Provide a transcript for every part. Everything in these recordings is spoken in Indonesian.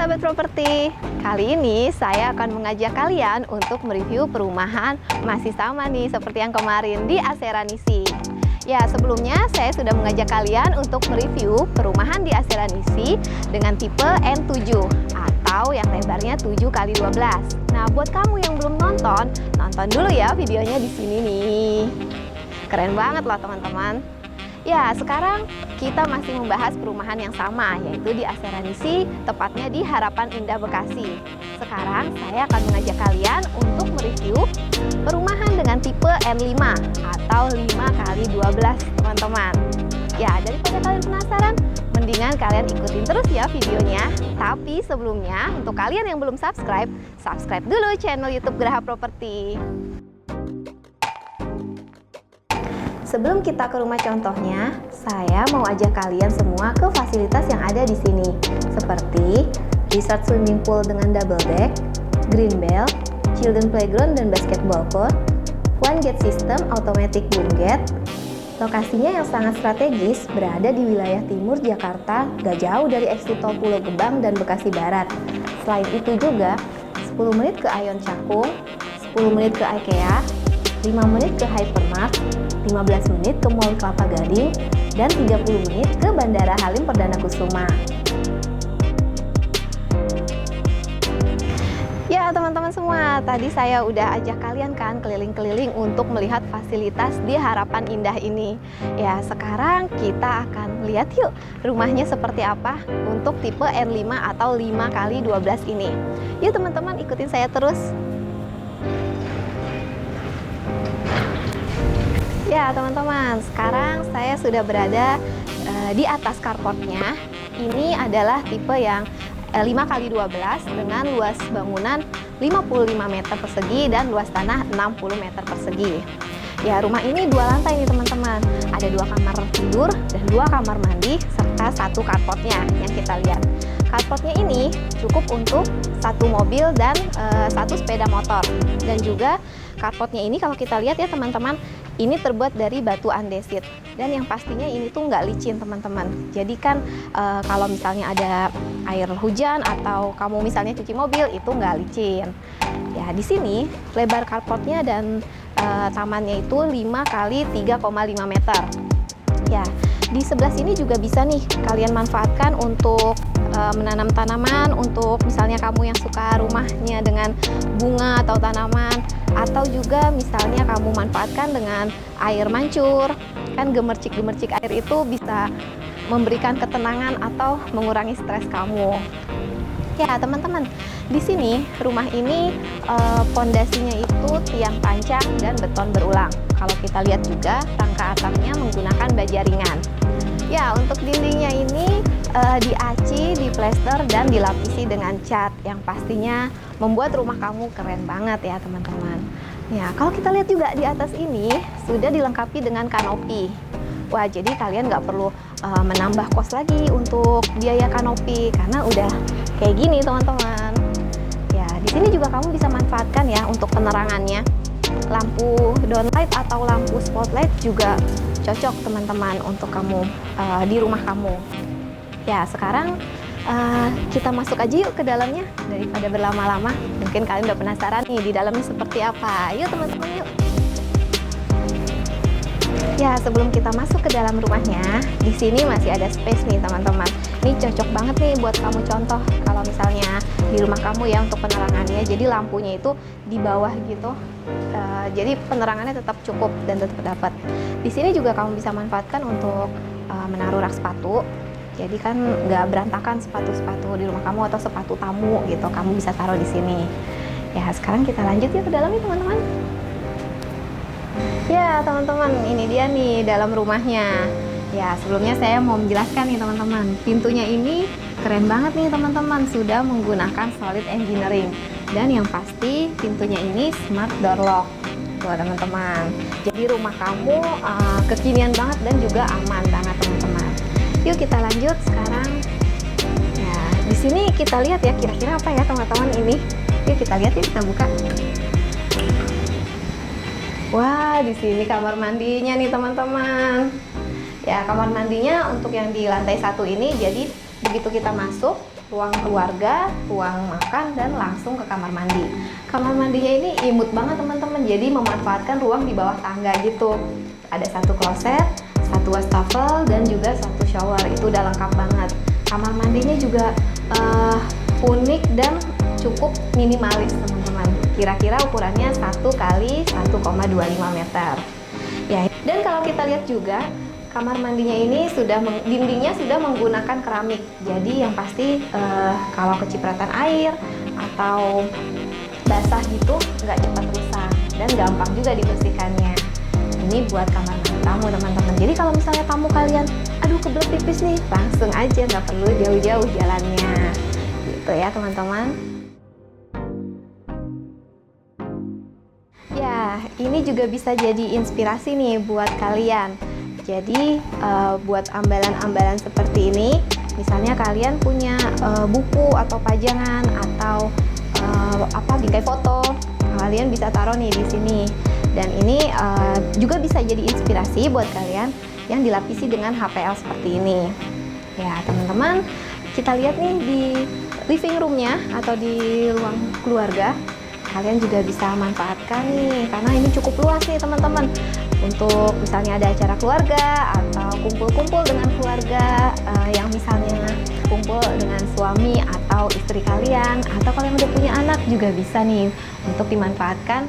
sahabat properti, kali ini saya akan mengajak kalian untuk mereview perumahan masih sama nih seperti yang kemarin di Aseranisi. Ya, sebelumnya saya sudah mengajak kalian untuk mereview perumahan di Aseranisi dengan tipe N7 atau yang lebarnya 7x12. Nah, buat kamu yang belum nonton, nonton dulu ya videonya di sini nih. Keren banget loh teman-teman. Ya, sekarang kita masih membahas perumahan yang sama, yaitu di Aseranisi, tepatnya di Harapan Indah Bekasi. Sekarang saya akan mengajak kalian untuk mereview perumahan dengan tipe N5 atau 5x12, teman-teman. Ya, daripada kalian penasaran, mendingan kalian ikutin terus ya videonya. Tapi sebelumnya, untuk kalian yang belum subscribe, subscribe dulu channel YouTube Graha Properti. Sebelum kita ke rumah contohnya, saya mau ajak kalian semua ke fasilitas yang ada di sini, seperti resort swimming pool dengan double deck, green belt, children playground dan basketball court, one gate system automatic boom gate. Lokasinya yang sangat strategis berada di wilayah timur Jakarta, gak jauh dari exit tol Pulau Gebang dan Bekasi Barat. Selain itu juga, 10 menit ke Aeon Cakung, 10 menit ke IKEA, 5 menit ke Hypermart, 15 menit ke Mall Kelapa Gading, dan 30 menit ke Bandara Halim Perdana Kusuma. Ya teman-teman semua, tadi saya udah ajak kalian kan keliling-keliling untuk melihat fasilitas di Harapan Indah ini. Ya, sekarang kita akan lihat yuk rumahnya seperti apa untuk tipe N5 atau 5x12 ini. Yuk teman-teman, ikutin saya terus. Ya teman-teman, sekarang saya sudah berada di atas carportnya. Ini adalah tipe yang 5x12 dengan luas bangunan 55 meter persegi dan luas tanah 60 meter persegi. Ya, rumah ini 2 lantai nih teman-teman. Ada 2 kamar tidur dan 2 kamar mandi serta 1 carportnya yang kita lihat. Carportnya ini cukup untuk 1 mobil dan 1 sepeda motor. Dan juga carportnya ini kalau kita lihat ya teman-teman, ini terbuat dari batu andesit, dan yang pastinya ini tuh nggak licin teman-teman. Jadi kan kalau misalnya ada air hujan atau kamu misalnya cuci mobil itu nggak licin. Ya, di sini lebar carportnya dan tamannya itu 5x3,5 meter. Ya, di sebelah sini juga bisa nih kalian manfaatkan untuk menanam tanaman, untuk misalnya kamu yang suka rumahnya dengan bunga atau tanaman, atau juga misalnya kamu manfaatkan dengan air mancur. Kan gemercik-gemercik air itu bisa memberikan ketenangan atau mengurangi stres kamu. Ya teman-teman, di sini rumah ini pondasinya itu tiang pancang dan beton berulang. Kalau kita lihat juga rangka atapnya menggunakan baja ringan. Ya, untuk dindingnya ini diaci, diplester, dan dilapisi dengan cat yang pastinya membuat rumah kamu keren banget ya teman-teman. Ya, kalau kita lihat juga di atas ini sudah dilengkapi dengan kanopi. Wah, jadi kalian nggak perlu menambah kos lagi untuk biaya kanopi karena udah kayak gini teman-teman. Ya, di sini juga kamu bisa manfaatkan ya untuk penerangannya. Lampu downlight atau lampu spotlight juga cocok teman-teman untuk kamu di rumah kamu. Ya, sekarang kita masuk aja yuk ke dalamnya daripada berlama-lama. Mungkin kalian udah penasaran nih di dalamnya seperti apa. Yuk teman-teman, yuk. Ya, sebelum kita masuk ke dalam rumahnya, di sini masih ada space nih teman-teman. Ini cocok banget nih buat kamu contoh kalau misalnya di rumah kamu ya untuk penerangannya. Jadi lampunya itu di bawah gitu. Jadi penerangannya tetap cukup dan tetap dapat. Di sini juga kamu bisa manfaatkan untuk menaruh rak sepatu. Jadi kan nggak berantakan sepatu-sepatu di rumah kamu atau sepatu tamu gitu. Kamu bisa taruh di sini. Ya, sekarang kita lanjut ya ke dalam nih teman-teman. Ya teman-teman, ini dia nih dalam rumahnya. Ya, sebelumnya saya mau menjelaskan nih teman-teman. Pintunya ini keren banget nih teman-teman. Sudah menggunakan solid engineering. Dan yang pasti pintunya ini smart door lock. Tuh teman-teman. Jadi rumah kamu kekinian banget dan juga aman banget teman-teman. Yuk kita lanjut sekarang. Ya, di sini kita lihat ya kira-kira apa ya teman-teman ini. Yuk kita lihat ya, kita buka. Wah, di sini kamar mandinya nih teman-teman. Ya, kamar mandinya untuk yang di lantai 1 ini, jadi begitu kita masuk, ruang keluarga, ruang makan, dan langsung ke kamar mandi. Kamar mandinya ini imut banget teman-teman, jadi memanfaatkan ruang di bawah tangga gitu. Ada satu kloset, satu wastafel, dan juga satu shower. Itu udah lengkap banget. Kamar mandinya juga unik dan cukup minimalis teman-teman. Kira-kira ukurannya 1 kali 1,25 meter. Ya, dan kalau kita lihat juga kamar mandinya ini dindingnya sudah menggunakan keramik. Jadi yang pasti kalau kecipratan air atau basah gitu nggak cepat rusak dan gampang juga dibersihkannya. Ini buat kamar mandi tamu teman-teman. Jadi kalau misalnya tamu kalian, aduh kebelet pipis nih, langsung aja, nggak perlu jauh-jauh jalannya. Gitu ya teman-teman. Ya, ini juga bisa jadi inspirasi nih buat kalian. Jadi buat ambalan-ambalan seperti ini, misalnya kalian punya buku atau pajangan atau bingkai foto, kalian bisa taruh nih di sini. Dan ini juga bisa jadi inspirasi buat kalian yang dilapisi dengan HPL seperti ini. Ya teman-teman, kita lihat nih di living roomnya atau di ruang keluarga, kalian juga bisa manfaatkan nih, karena ini cukup luas nih teman-teman. Untuk misalnya ada acara keluarga atau kumpul-kumpul dengan keluarga yang misalnya kumpul dengan suami atau istri kalian, atau kalian udah punya anak juga bisa nih untuk dimanfaatkan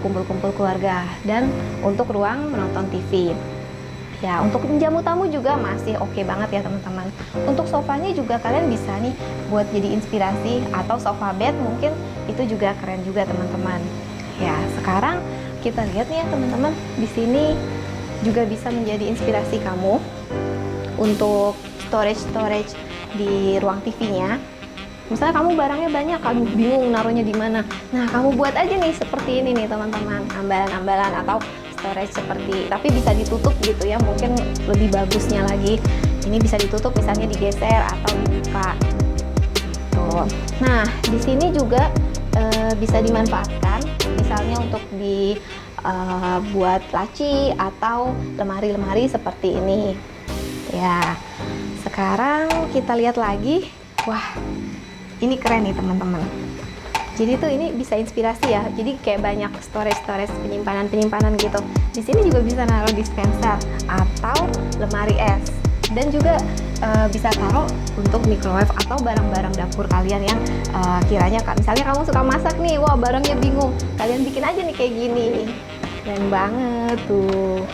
kumpul-kumpul keluarga, dan untuk ruang menonton TV. Ya, untuk menjamu tamu juga masih oke banget ya teman-teman. Untuk sofanya juga kalian bisa nih buat jadi inspirasi, atau sofa bed mungkin itu juga keren juga teman-teman. Ya, sekarang kita lihat nih ya teman-teman, di sini juga bisa menjadi inspirasi kamu untuk storage di ruang TV-nya. Misalnya kamu barangnya banyak, aduh bingung naruhnya di mana. Nah, kamu buat aja nih seperti ini nih teman-teman, ambalan-ambalan atau storage seperti, tapi bisa ditutup gitu ya, mungkin lebih bagusnya lagi. Ini bisa ditutup, misalnya digeser atau dibuka. Gitu. Nah, di sini juga bisa dimanfaatkan, misalnya untuk buat laci atau lemari-lemari seperti ini. Ya, sekarang kita lihat lagi. Wah, ini keren nih teman-teman. Jadi tuh ini bisa inspirasi ya. Jadi kayak banyak storage penyimpanan gitu. Di sini juga bisa naruh dispenser atau lemari es. Dan juga bisa taruh untuk microwave atau barang-barang dapur kalian yang kiranya misalnya kamu suka masak nih, wah barangnya bingung, kalian bikin aja nih kayak gini. Keren banget tuh.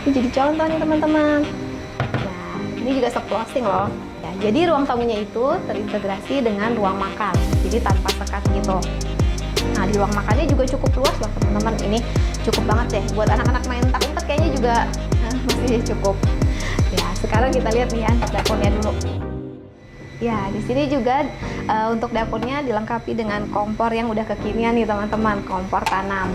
Ini jadi contoh nih teman-teman. Nah, ini juga seplossing loh. Ya, jadi ruang tamunya itu terintegrasi dengan ruang makan, jadi tanpa sekat gitu. Nah, di ruang makannya juga cukup luas loh teman-teman. Ini cukup banget deh buat anak-anak main utak-utak, kayaknya juga masih cukup. Ya, sekarang kita lihat nih ya dapurnya dulu. Ya, di sini juga untuk dapurnya dilengkapi dengan kompor yang udah kekinian nih teman-teman, kompor tanam.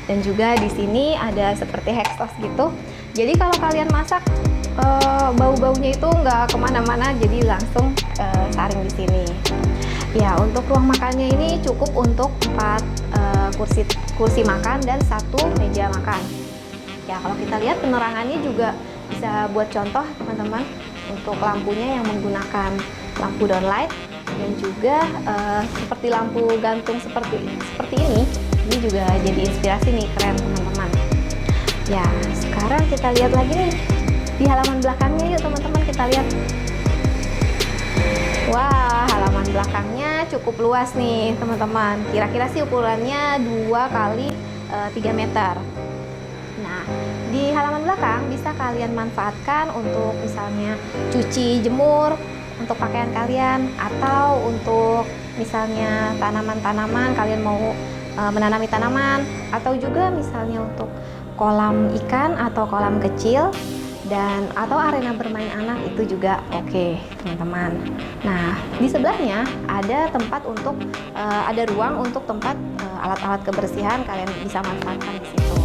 Dan juga di sini ada seperti exhaust gitu. Jadi kalau kalian masak, bau-baunya itu nggak kemana-mana, jadi langsung saring di sini. Ya, untuk ruang makannya ini cukup untuk 4 kursi makan dan 1 meja makan. Ya, kalau kita lihat penerangannya juga bisa buat contoh teman-teman, untuk lampunya yang menggunakan lampu downlight dan juga seperti lampu gantung seperti ini juga jadi inspirasi nih, keren teman-teman. Ya, sekarang kita lihat lagi nih di halaman belakangnya, yuk teman-teman kita lihat. Wah, halaman belakangnya cukup luas nih teman-teman. Kira-kira sih ukurannya 2 kali 3 meter. Nah, di halaman belakang bisa kalian manfaatkan untuk misalnya cuci jemur untuk pakaian kalian, atau untuk misalnya tanaman-tanaman, kalian mau menanami tanaman, atau juga misalnya untuk kolam ikan atau kolam kecil, dan atau arena bermain anak itu juga oke teman-teman. Nah, di sebelahnya ada tempat untuk ada ruang untuk tempat alat-alat kebersihan, kalian bisa manfaatkan di situ.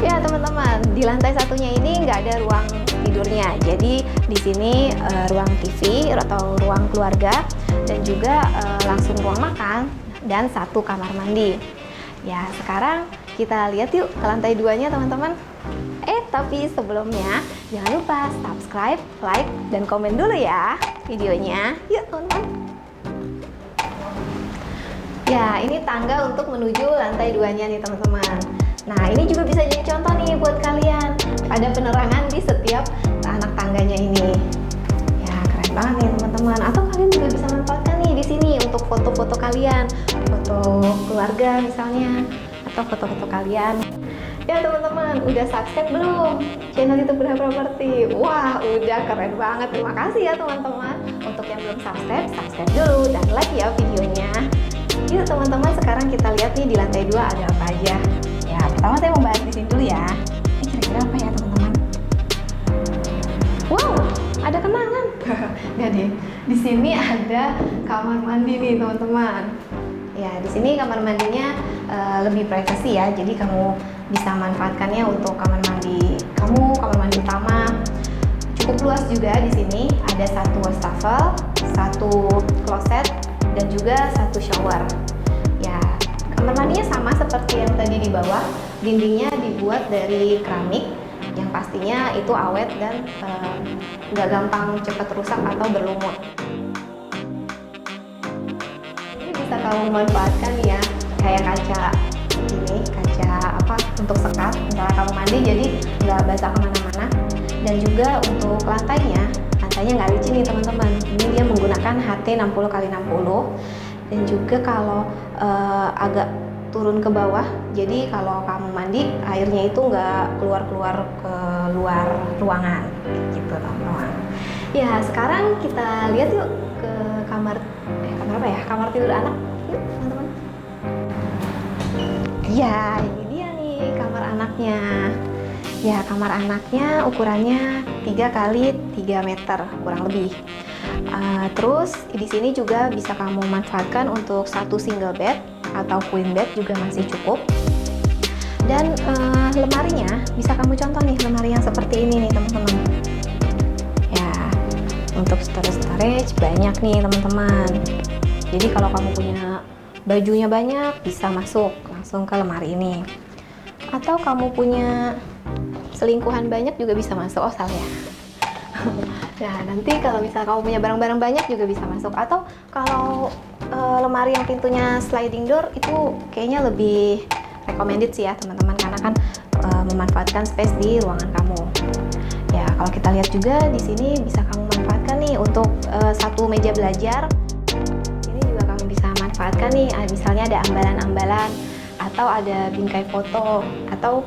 Ya teman-teman, di lantai satunya ini nggak ada ruang tidurnya, jadi di sini ruang TV atau ruang keluarga, dan juga langsung ruang makan dan 1 kamar mandi. Ya, sekarang kita lihat yuk ke lantai 2-nya teman-teman. Tapi sebelumnya jangan lupa subscribe, like, dan komen dulu ya videonya. Yuk teman-teman. Ya, ini tangga untuk menuju lantai 2-nya nih teman-teman. Nah, ini juga bisa jadi contoh nih buat kalian. Ada penerangan di setiap anak tangganya ini. Ya, keren banget nih teman-teman. Atau kalian juga bisa manfaatkan nih di sini untuk foto-foto kalian, foto keluarga misalnya, atau foto-foto kalian. Ya teman-teman, udah subscribe belum channel YouTube Burhan Property? Wah, udah keren banget. Terima kasih ya teman-teman. Untuk yang belum subscribe, subscribe dulu dan like ya videonya. Yuk teman-teman, sekarang kita lihat nih di lantai 2 ada apa aja. Ya, pertama saya mau bahas di sini dulu ya. Ini kira-kira apa ya teman-teman? Wow, ada kenangan. Nggak deh. Di sini ada kamar mandi nih teman-teman. Ya, di sini kamar mandinya lebih privacy ya. Jadi kamu bisa manfaatkannya untuk kamar mandi kamu, kamar mandi utama. Cukup luas juga di sini. Ada 1 wastafel, 1 kloset, dan juga 1 shower. Ya, kamar mandinya sama seperti yang tadi di bawah. Dindingnya dibuat dari keramik yang pastinya itu awet dan nggak gampang cepat rusak atau berlumut. Ini bisa kamu manfaatkan ya, kayak kaca ini, kaca apa untuk sekat misalnya kamu mandi, jadi nggak basah kemana-mana. Dan juga untuk lantainya nggak licin nih teman-teman. Ini dia menggunakan HT 60x60. Dan juga kalau agak turun ke bawah, jadi kalau kamu mandi airnya itu nggak keluar ke luar ruangan gitu teman-teman. Ya, sekarang kita lihat yuk ke kamar apa ya, kamar tidur anak yuk teman-teman. Ya, ini dia nih kamar anaknya. Ya, kamar anaknya ukurannya 3x3 meter kurang lebih. Terus di sini juga bisa kamu manfaatkan untuk 1 single bed atau queen bed juga masih cukup. Dan lemarinya bisa kamu contoh nih, lemari yang seperti ini nih teman-teman. Ya, untuk storage banyak nih teman-teman. Jadi kalau kamu punya bajunya banyak, bisa masuk langsung ke lemari ini. Atau kamu punya selingkuhan banyak juga bisa masuk. Oh, salah ya. Nah, nanti kalau misal kamu punya barang-barang banyak juga bisa masuk. Atau kalau lemari yang pintunya sliding door itu kayaknya lebih recommended sih ya teman-teman, karena kan memanfaatkan space di ruangan kamu. Ya, kalau kita lihat juga di sini bisa kamu manfaatkan nih untuk 1 meja belajar. Ini juga kamu bisa manfaatkan nih, misalnya ada ambalan-ambalan atau ada bingkai foto atau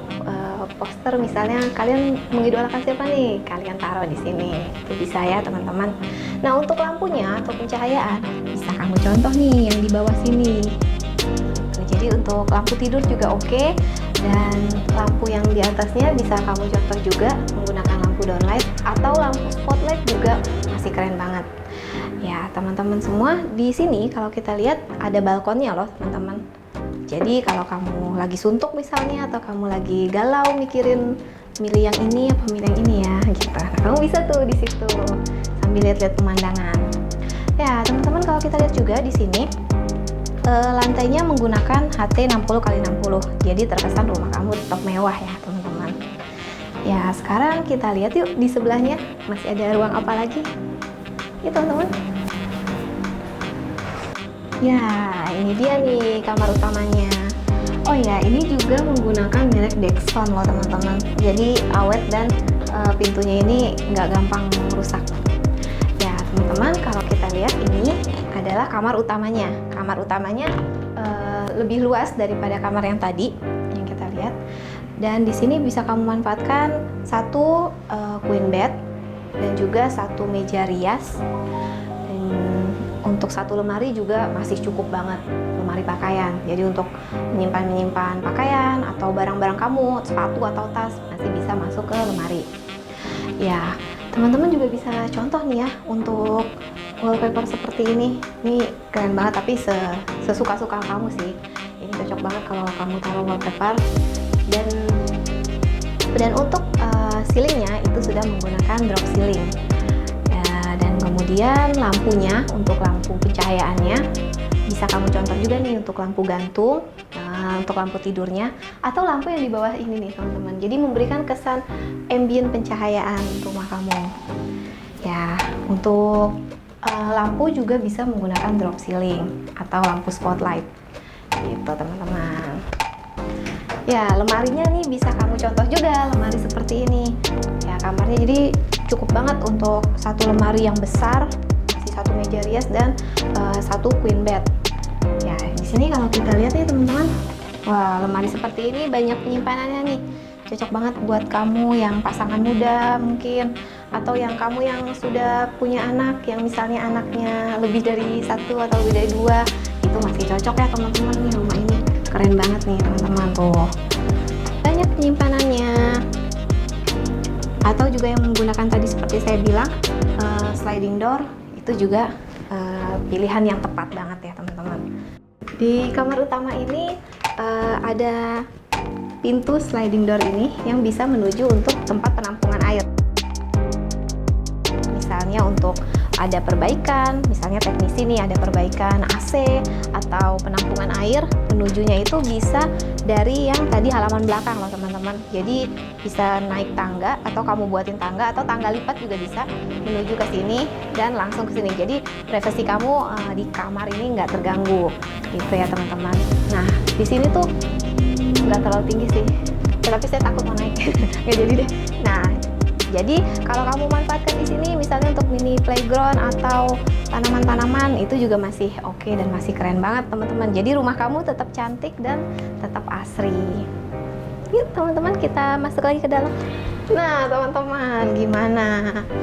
poster, misalnya kalian mengidolakan siapa nih, kalian taruh di sini. Itu bisa ya teman-teman. Nah, untuk lampunya atau pencahayaan bisa kamu contoh nih yang di bawah sini. Jadi untuk lampu tidur juga oke, dan lampu yang di atasnya bisa kamu contoh juga menggunakan lampu downlight atau lampu spotlight juga masih keren banget. Ya teman-teman semua, di sini kalau kita lihat ada balkonnya loh teman-teman. Jadi kalau kamu lagi suntuk misalnya, atau kamu lagi galau mikirin milih yang ini apa milih yang ini ya gitu, nah, kamu bisa tuh di situ sambil lihat-lihat pemandangan. Ya teman-teman, kalau kita lihat juga di sini lantainya menggunakan HT 60x60, jadi terkesan rumah kamu tetap mewah ya teman-teman. Ya, sekarang kita lihat yuk di sebelahnya masih ada ruang apa lagi ya teman-teman. Ya, ini dia nih kamar utamanya. Oh ya, ini juga menggunakan merek Dexon loh teman-teman. Jadi awet dan pintunya ini nggak gampang rusak. Ya teman-teman, kalau kita lihat ini adalah kamar utamanya. Kamar utamanya lebih luas daripada kamar yang tadi yang kita lihat. Dan di sini bisa kamu manfaatkan 1 queen bed dan juga 1 meja rias. Untuk 1 lemari juga masih cukup banget, lemari pakaian. Jadi untuk menyimpan pakaian atau barang-barang kamu, sepatu atau tas masih bisa masuk ke lemari. Ya, teman-teman juga bisa contoh nih ya untuk wallpaper seperti ini. Ini keren banget, tapi sesuka-suka kamu sih. Ini cocok banget kalau kamu taruh wallpaper. Dan untuk ceilingnya itu sudah menggunakan drop ceiling. Kemudian lampunya, untuk lampu pencahayaannya bisa kamu contoh juga nih untuk lampu gantung untuk lampu tidurnya, atau lampu yang di bawah ini nih teman-teman. Jadi memberikan kesan ambient pencahayaan rumah kamu. Ya, untuk lampu juga bisa menggunakan drop ceiling atau lampu spotlight gitu teman-teman. Ya, lemarinya nih bisa kamu contoh juga, lemari seperti ini. Ya, kamarnya jadi cukup banget untuk satu lemari yang besar, masih satu meja rias dan satu queen bed. Ya, di sini kalau kita lihat nih teman-teman, wah, lemari seperti ini banyak penyimpanannya nih. Cocok banget buat kamu yang pasangan muda mungkin, atau yang kamu yang sudah punya anak, yang misalnya anaknya lebih dari satu atau lebih dari dua, itu masih cocok ya teman-teman nih rumah ini. Keren banget nih teman-teman tuh, banyak penyimpanannya. Atau juga yang menggunakan tadi seperti saya bilang sliding door, itu juga pilihan yang tepat banget ya teman-teman. Di kamar utama ini ada pintu sliding door ini yang bisa menuju untuk tempat penampungan air. Misalnya untuk ada perbaikan, misalnya teknisi nih ada perbaikan AC atau penampungan air, menujunya itu bisa dari yang tadi halaman belakang loh teman-teman. Jadi bisa naik tangga atau kamu buatin tangga atau tangga lipat juga bisa menuju ke sini dan langsung ke sini. Jadi privasi kamu di kamar ini nggak terganggu gitu ya teman-teman. Nah, di sini tuh nggak terlalu tinggi sih, tapi saya takut mau naik nggak jadi deh. Nah, jadi kalau kamu manfaatkan di sini misalnya untuk mini playground atau tanaman-tanaman, itu juga masih oke dan masih keren banget teman-teman. Jadi rumah kamu tetap cantik dan tetap asri. Yuk teman-teman, kita masuk lagi ke dalam. Nah teman-teman, gimana?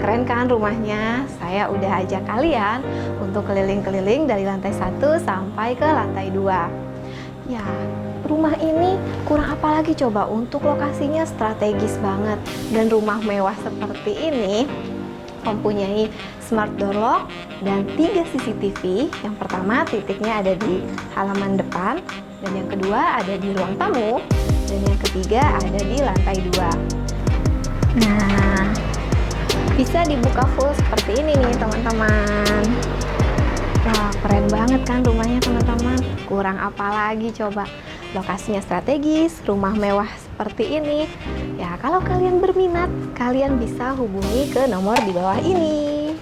Keren kan rumahnya? Saya udah ajak kalian untuk keliling-keliling dari lantai 1 sampai ke lantai 2. Ya, rumah ini kurang apa lagi coba, untuk lokasinya strategis banget. Dan rumah mewah seperti ini mempunyai smart door lock dan 3 CCTV. Yang pertama titiknya ada di halaman depan, dan yang kedua ada di ruang tamu, dan yang ketiga ada di lantai 2. Nah, bisa dibuka full seperti ini nih teman-teman. Wah, keren banget kan rumahnya teman-teman. Kurang apa lagi coba, lokasinya strategis, rumah mewah seperti ini. Ya, kalau kalian berminat, kalian bisa hubungi ke nomor di bawah ini.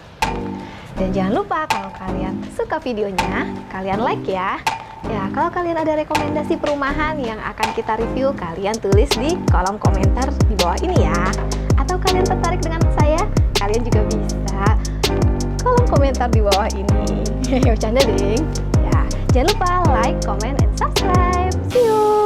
Dan jangan lupa kalau kalian suka videonya, kalian like ya. Ya, kalau kalian ada rekomendasi perumahan yang akan kita review, kalian tulis di kolom komentar di bawah ini ya. Atau kalian tertarik dengan saya, kalian juga bisa kolom komentar di bawah ini. Bercanda ding. Ya, jangan lupa like, comment, and subscribe. See you.